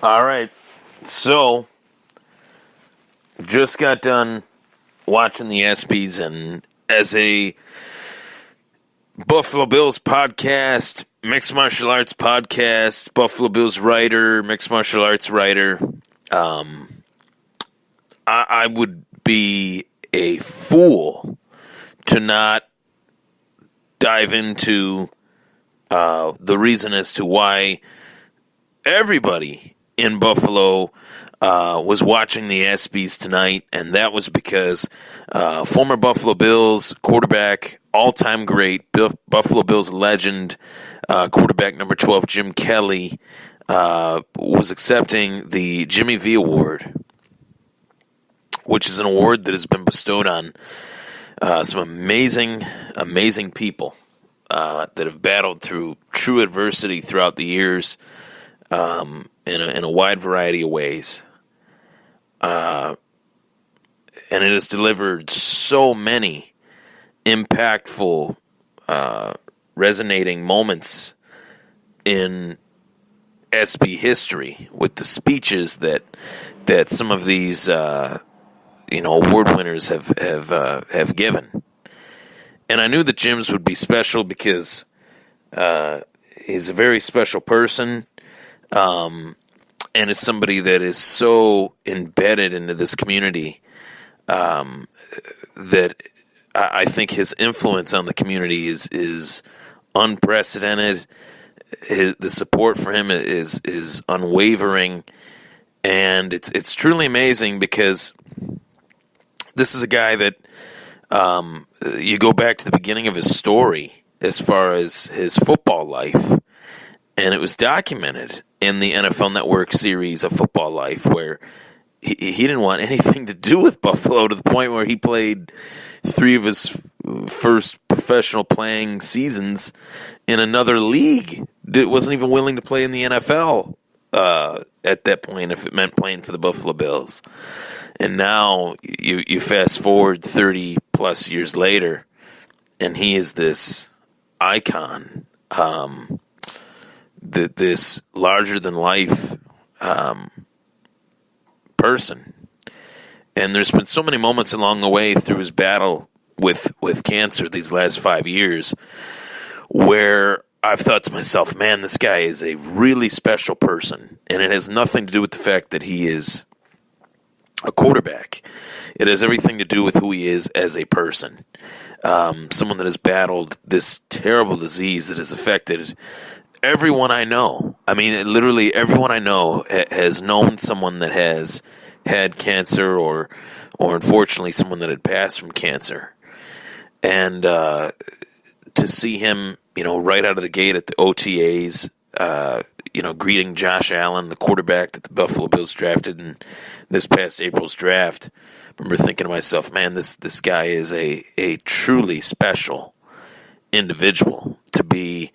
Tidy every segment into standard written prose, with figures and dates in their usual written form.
All right. So, just got done watching the ESPYs, and as a Buffalo Bills podcast, mixed martial arts podcast, Buffalo Bills writer, mixed martial arts writer, I would be a fool to not dive into the reason as to why everybody in Buffalo was watching the ESPYs tonight, and that was because former Buffalo Bills quarterback, all-time great, Buffalo Bills legend, quarterback number 12, Jim Kelly, was accepting the Jimmy V Award, which is an award that has been bestowed on some amazing people that have battled through true adversity throughout the years in a wide variety of ways. And it has delivered so many impactful, resonating moments in ESPY history with the speeches that some of these award winners have given. And I knew that Jim's would be special because he's a very special person. And is somebody that is so embedded into this community that I think his influence on the community is unprecedented. The support for him is unwavering, and it's truly amazing because this is a guy that you go back to the beginning of his story as far as his football life, and it was documented in the NFL Network series of Football Life, where he didn't want anything to do with Buffalo, to the point where he played 3 of his first professional playing seasons in another league. Wasn't even willing to play in the NFL at that point if it meant playing for the Buffalo Bills. And now you fast forward 30 plus years later, and he is this icon, this larger-than-life person. And there's been so many moments along the way through his battle with cancer these last 5 years where I've thought to myself, man, this guy is a really special person. And it has nothing to do with the fact that he is a quarterback. It has everything to do with who he is as a person. Someone that has battled this terrible disease that has affected everyone I know. I mean, literally everyone I know has known someone that has had cancer or unfortunately someone that had passed from cancer. And to see him, right out of the gate at the OTAs, greeting Josh Allen, the quarterback that the Buffalo Bills drafted in this past April's draft, I remember thinking to myself, man, this guy is a truly special individual to be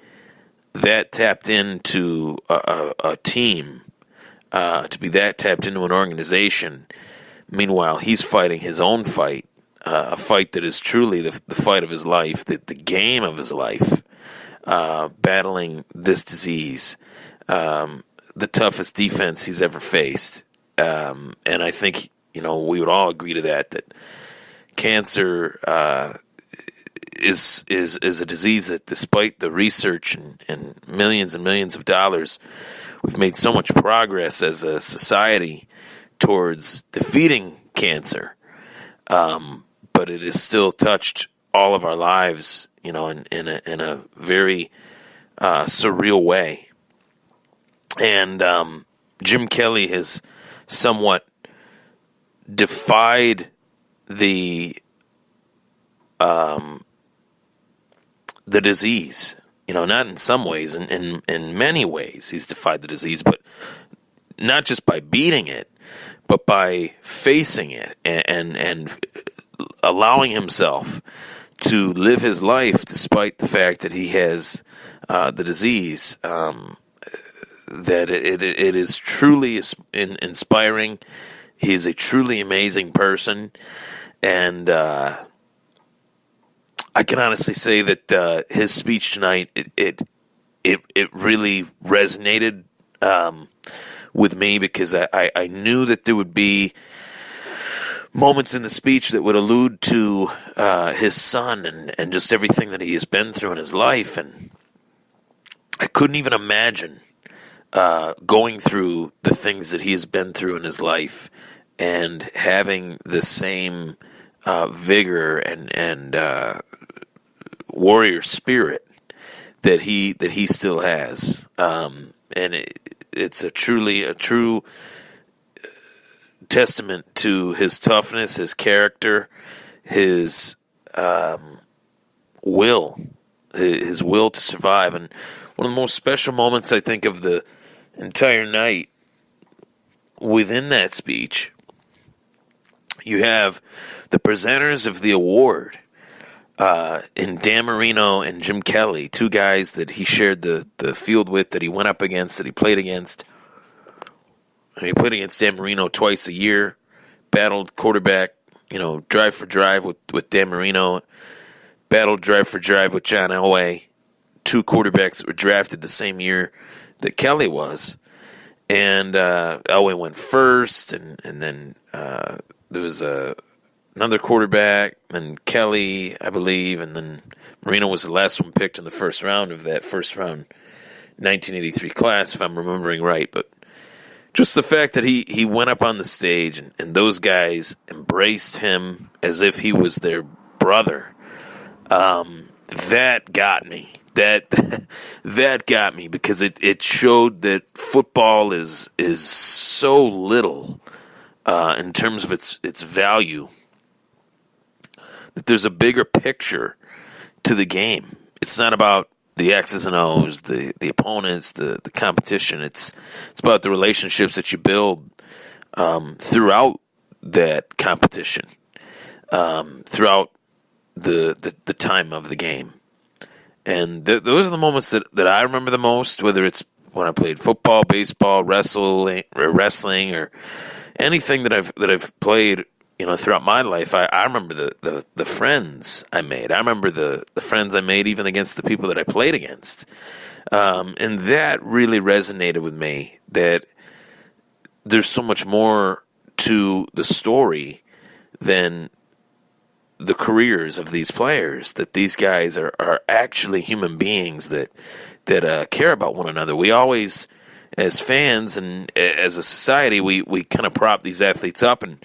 that tapped into a team, to be that tapped into an organization. Meanwhile, he's fighting his own fight, a fight that is truly the fight of his life, the game of his life, battling this disease, the toughest defense he's ever faced. And I think, we would all agree to that cancer is a disease that, despite the research and millions of dollars, we've made so much progress as a society towards defeating cancer. But it has still touched all of our lives, in a very surreal way. And Jim Kelly has somewhat defied the disease, not in some ways, in many ways he's defied the disease, but not just by beating it, but by facing it and allowing himself to live his life despite the fact that he has the disease. That it is truly inspiring. He is a truly amazing person, and I can honestly say that his speech tonight it really resonated with me because I knew that there would be moments in the speech that would allude to his son and just everything that he has been through in his life. And I couldn't even imagine going through the things that he has been through in his life and having the same vigor and warrior spirit that he still has. And it's a true testament to his toughness, his character, his will to survive. And one of the most special moments, I think, of the entire night within that speech, you have the presenters of the award in Dan Marino and Jim Kelly, two guys that he shared the field with, that he went up against, that he played against. He played against Dan Marino twice a year, battled quarterback, drive for drive with Dan Marino, battled drive for drive with John Elway, two quarterbacks that were drafted the same year that Kelly was. And Elway went first, and then there was another quarterback, and Kelly, I believe, and then Marino was the last one picked in the first round of that first round 1983 class, if I'm remembering right. But just the fact that he went up on the stage and those guys embraced him as if he was their brother, that got me. That got me because it showed that football is so little in terms of its value, that there's a bigger picture to the game. It's not about the X's and O's, the opponents, the competition. It's about the relationships that you build throughout that competition, throughout the time of the game. And those are the moments that I remember the most, whether it's when I played football, baseball, wrestling, or anything that I've played, throughout my life. I remember the friends I made. I remember the friends I made even against the people that I played against. And that really resonated with me, that there's so much more to the story than the careers of these players, that these guys are actually human beings that care about one another. We always, as fans and as a society, we kind of prop these athletes up and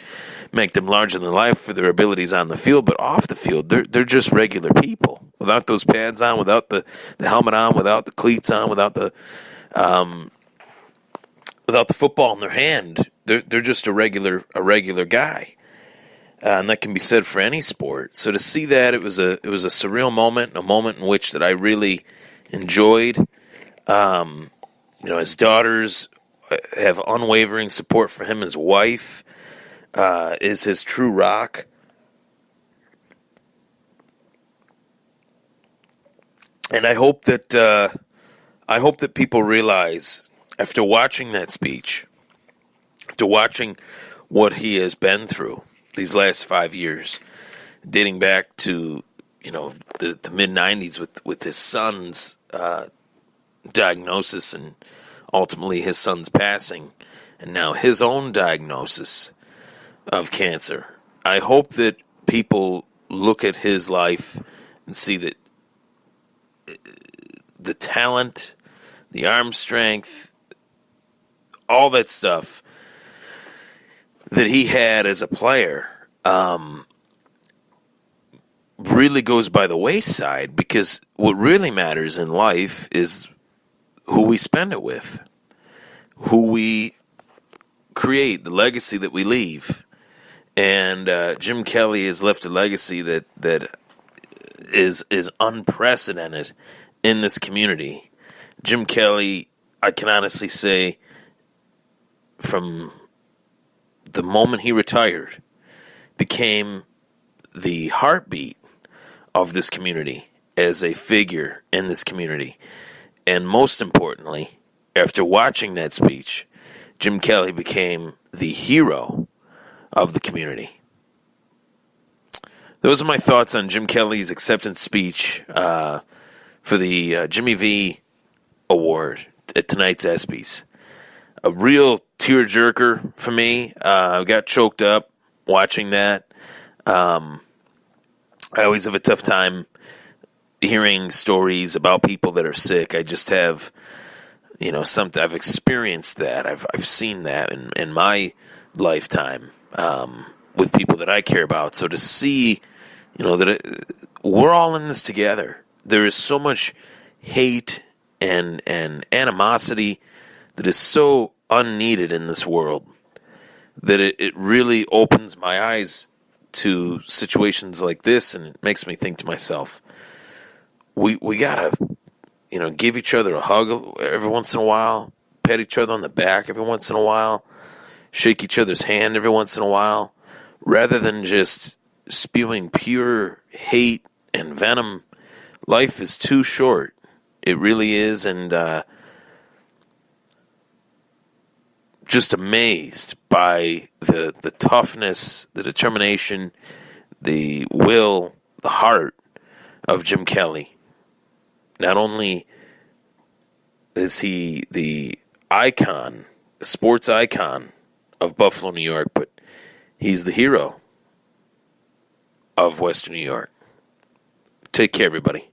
make them larger than life for their abilities on the field, but off the field, they're just regular people without those pads on, without the helmet on, without the cleats on, without the football in their hand. They're just a regular guy. And that can be said for any sport. So to see that, it was a surreal moment, a moment in which that I really enjoyed. His daughters have unwavering support for him. His wife is his true rock. And I hope that people realize, after watching that speech, after watching what he has been through these last 5 years, dating back to the mid-'90s with his son's diagnosis and ultimately his son's passing, and now his own diagnosis of cancer. I hope that people look at his life and see that the talent, the arm strength, all that stuff that he had as a player really goes by the wayside, because what really matters in life is who we spend it with, who we create, the legacy that we leave. And Jim Kelly has left a legacy that is unprecedented in this community. Jim Kelly, I can honestly say, from the moment he retired, became the heartbeat of this community as a figure in this community. And most importantly, after watching that speech, Jim Kelly became the hero of the community. Those are my thoughts on Jim Kelly's acceptance speech for the Jimmy V Award at tonight's ESPY'S. a real tearjerker for me. I got choked up watching that. I always have a tough time hearing stories about people that are sick. I just have, something. I've experienced that. I've seen that in my lifetime with people that I care about. So to see, we're all in this together. There is so much hate and animosity that is so unneeded in this world that it really opens my eyes to situations like this, and it makes me think to myself, we gotta, give each other a hug every once in a while, pat each other on the back every once in a while, shake each other's hand every once in a while, rather than just spewing pure hate and venom. Life is too short. It really is, and just amazed by the toughness, the determination, the will, the heart of Jim Kelly. Not only is he the icon, the sports icon of Buffalo, New York, but he's the hero of Western New York. Take care, everybody.